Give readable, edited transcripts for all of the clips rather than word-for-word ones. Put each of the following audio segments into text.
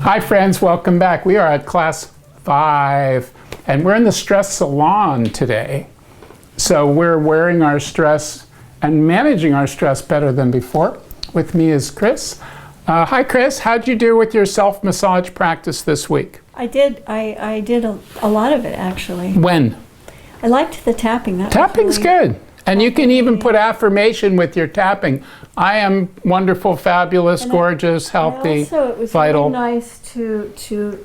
Hi friends, welcome back. We are at class 5 and we're in the stress salon today. So we're wearing our stress and managing our stress better than before. With me is Chris. Hi Chris, how'd you do with your self-massage practice this week? I did a lot of it actually. When? I liked the tapping. Tapping's good. And you can even put affirmation with your tapping. I am wonderful, fabulous, gorgeous, healthy, also, it was vital. really nice to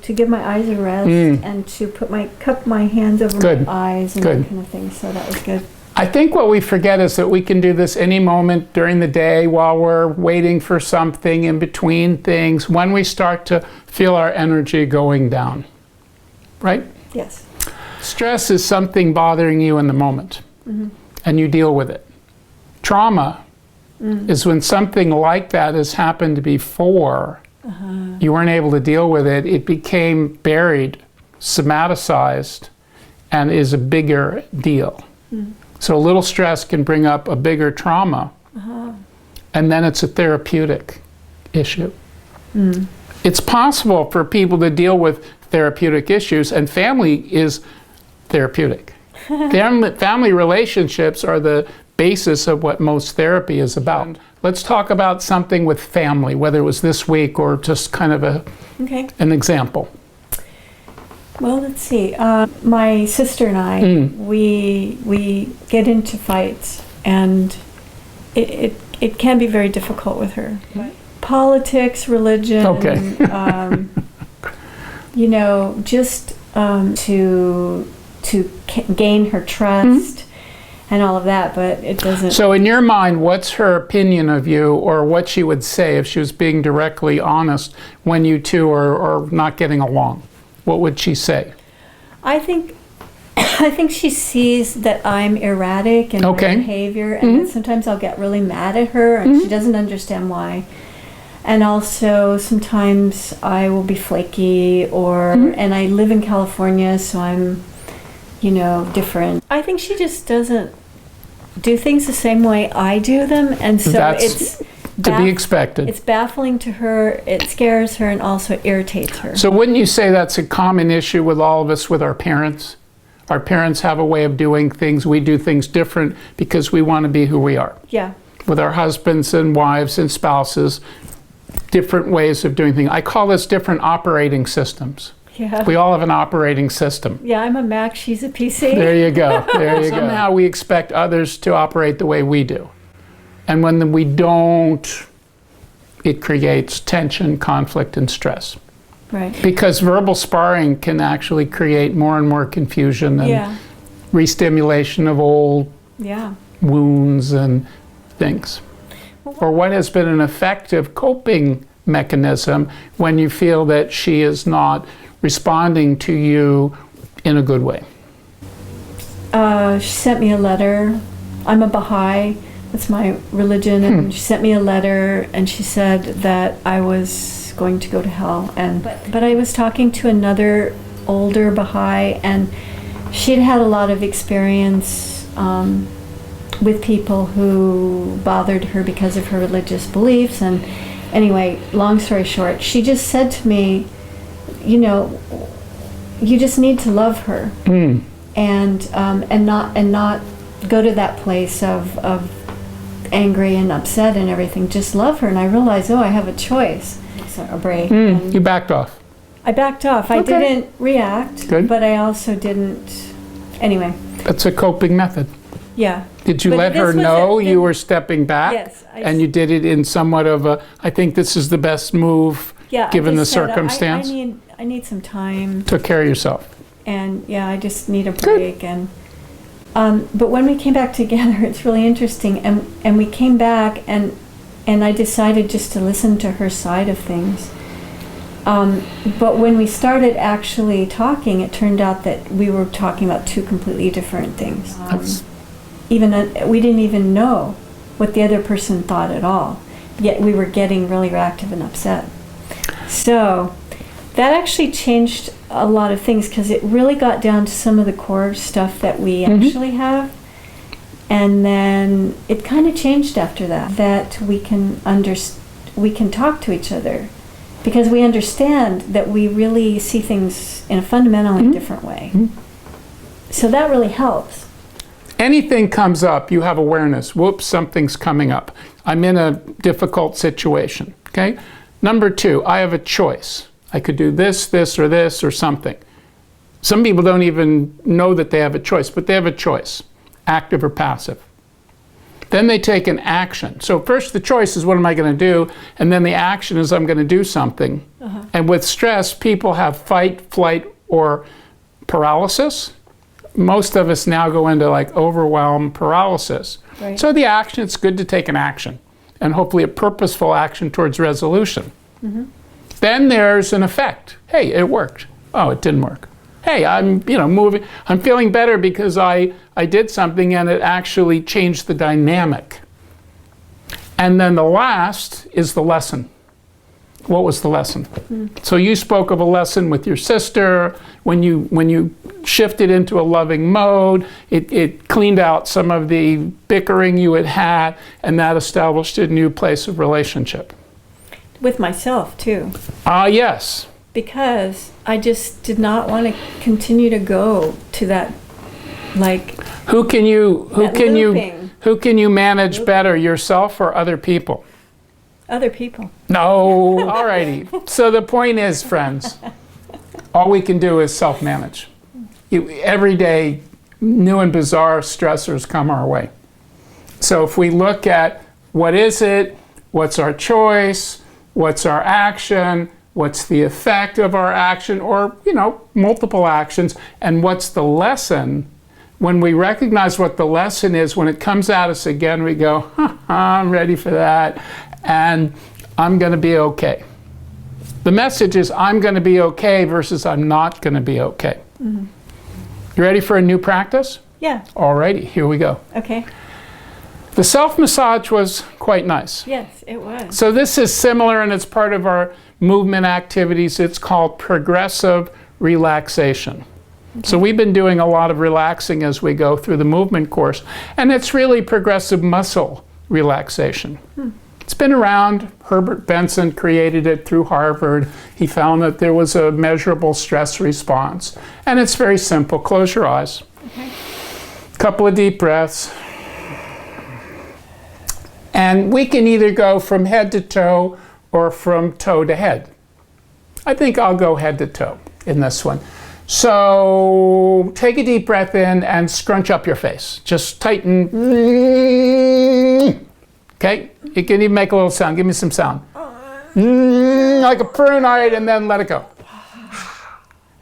give my eyes a rest and to cup my hands over my eyes and that kind of thing. So that was good. I think what we forget is that we can do this any moment during the day while we're waiting for something, in between things, when we start to feel our energy going down. Right? Yes. Stress is something bothering you in the moment. And you deal with it. Trauma is when something like that has happened before, you weren't able to deal with it, it became buried, somaticized, and is a bigger deal. So a little stress can bring up a bigger trauma, and then it's a therapeutic issue. It's possible for people to deal with therapeutic issues, and family is therapeutic. Family relationships are the basis of what most therapy is about. Let's talk about something with family, whether it was this week or just kind of an example. Well, let's see. My sister and I, we get into fights, and it can be very difficult with her. Politics, religion, you know, just to gain her trust and all of that, but it doesn't. So in your mind, what's her opinion of you, or what she would say if she was being directly honest when you two are not getting along? What would she say? I think she sees that I'm erratic in my behavior, and that sometimes I'll get really mad at her and she doesn't understand why. And also sometimes I will be flaky, and I live in California, so I'm, you know, different. I think she just doesn't do things the same way I do them, and so that's to be expected. It's baffling to her, it scares her, and also irritates her. So wouldn't you say that's a common issue with all of us with our parents? Our parents have a way of doing things. We do things different because we want to be who we are. Yeah. With our husbands and wives and spouses, different ways of doing things. I call this different operating systems. Yeah. We all have an operating system. Yeah, I'm a Mac, she's a PC. There you go, there you go. Somehow we expect others to operate the way we do. And when we don't, it creates tension, conflict, and stress. Right. Because verbal sparring can actually create more and more confusion and re-stimulation of old wounds and things. Or what has been an effective coping mechanism when you feel that she is not responding to you in a good way? She sent me a letter. I'm a Baha'i, that's my religion, and she sent me a letter and she said that I was going to go to hell. But I was talking to another older Baha'i, and she'd had a lot of experience with people who bothered her because of her religious beliefs. And anyway, long story short, she just said to me, you know, you just need to love her, and not go to that place of angry and upset and everything. Just love her. And I realized, I have a choice. So a break. You backed off. I backed off. I didn't react, but I also didn't. Anyway. That's a coping method. Yeah. Did you let her know you were stepping back? Yes. And you did it in somewhat of a, I think this is the best move, given the circumstance? I need some time. Took care of yourself. And I just need a break. And but when we came back together, it's really interesting. And we came back, and I decided just to listen to her side of things. But when we started actually talking, it turned out that we were talking about two completely different things. We didn't even know what the other person thought at all, yet we were getting really reactive and upset. So that actually changed a lot of things, because it really got down to some of the core stuff that we actually have. And then it kind of changed after that we can talk to each other Because we understand that we really see things in a fundamentally different way. So that really helps. Anything comes up, you have awareness. Whoops, something's coming up. I'm in a difficult situation, okay? Number 2, I have a choice. I could do this, this, or something. Some people don't even know that they have a choice, but they have a choice, active or passive. Then they take an action. So first the choice is what am I going to do? And then the action is I'm going to do something. And with stress, people have fight, flight, or paralysis. Most of us now go into like overwhelm, paralysis. Right. So the action, it's good to take an action, and hopefully a purposeful action towards resolution. Then there's an effect. Hey, it worked. Oh, it didn't work. Hey, I'm moving. I'm feeling better because I did something and it actually changed the dynamic. And then the last is the lesson. What was the lesson? So you spoke of a lesson with your sister. When you shifted into a loving mode, it cleaned out some of the bickering you had, and that established a new place of relationship. With myself, too. Yes. Because I just did not want to continue to go to that, like, Who can you manage Looping. better, yourself or other people? other people. No. Alrighty. So the point is, friends, all we can do is self-manage. Every day, new and bizarre stressors come our way. So if we look at what is it, what's our choice, what's our action, what's the effect of our action, or, multiple actions, and what's the lesson. When we recognize what the lesson is, when it comes at us again, we go, I'm ready for that, and I'm going to be okay. The message is I'm going to be okay versus I'm not going to be okay. Mm-hmm. You ready for a new practice? Yeah. Alrighty, here we go. Okay. The self-massage was quite nice. Yes, it was. So this is similar, and it's part of our movement activities. It's called progressive relaxation. Okay. So we've been doing a lot of relaxing as we go through the movement course, and it's really progressive muscle relaxation. It's been around. Herbert Benson created it through Harvard. He found that there was a measurable stress response, and it's very simple. Close your eyes. Okay. Couple of deep breaths. And we can either go from head to toe or from toe to head. I think I'll go head to toe in this one. So take a deep breath in and scrunch up your face. Just tighten. Okay? You can even make a little sound. Give me some sound. Like a prune. All right, and then let it go.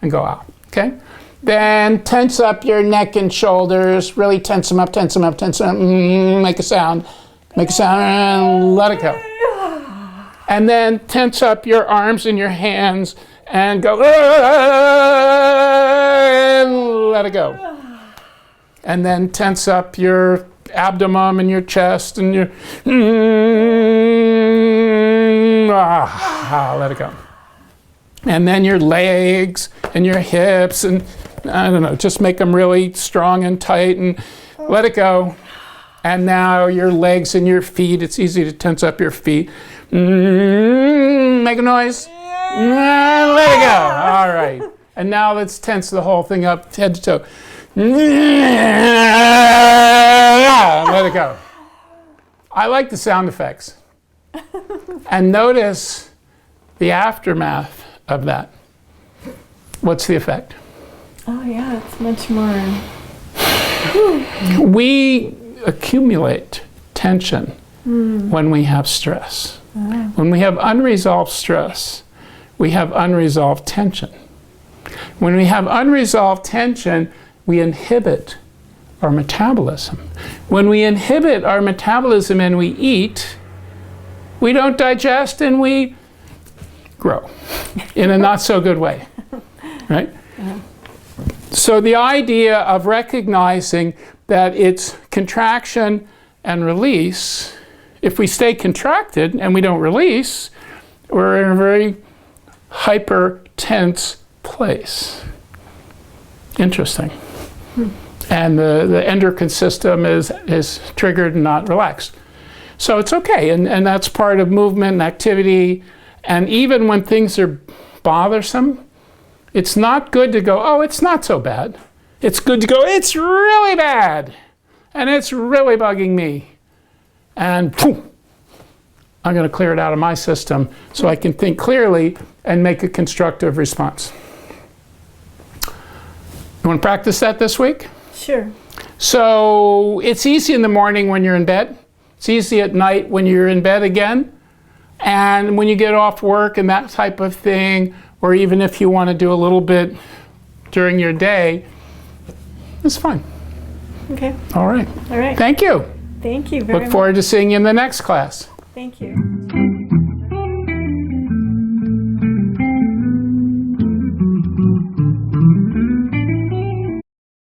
And go out. Okay? Then tense up your neck and shoulders. Really tense them up, tense them up, tense them up. Make a sound. Make a sound and let it go. And then tense up your arms and your hands and go and let it go. And then tense up your abdomen and your chest and your let it go. And then your legs and your hips and just make them really strong and tight and let it go. And now your legs and your feet, it's easy to tense up your feet. Make a noise. Let it go. All right. And now let's tense the whole thing up, head to toe. Let it go. I like the sound effects. And notice the aftermath of that. What's the effect? Oh, yeah, it's much more. We accumulate tension when we have stress. When we have unresolved stress, we have unresolved tension. When we have unresolved tension, we inhibit our metabolism. When we inhibit our metabolism and we eat, we don't digest and we grow in a not so good way, right? So the idea of recognizing that it's contraction and release, if we stay contracted and we don't release, we're in a very hyper tense place. Interesting. And the endocrine system is triggered and not relaxed. So it's okay, and that's part of movement and activity, And even when things are bothersome, it's not good to go, oh, it's not so bad. It's good to go, it's really bad. And it's really bugging me. And poof, I'm going to clear it out of my system so I can think clearly and make a constructive response. You want to practice that this week? Sure. So it's easy in the morning when you're in bed. It's easy at night when you're in bed again. And when you get off work and that type of thing, or even if you want to do a little bit during your day, it's fine. Okay. All right. All right. Thank you. Thank you very much. Look forward to seeing you in the next class. Thank you.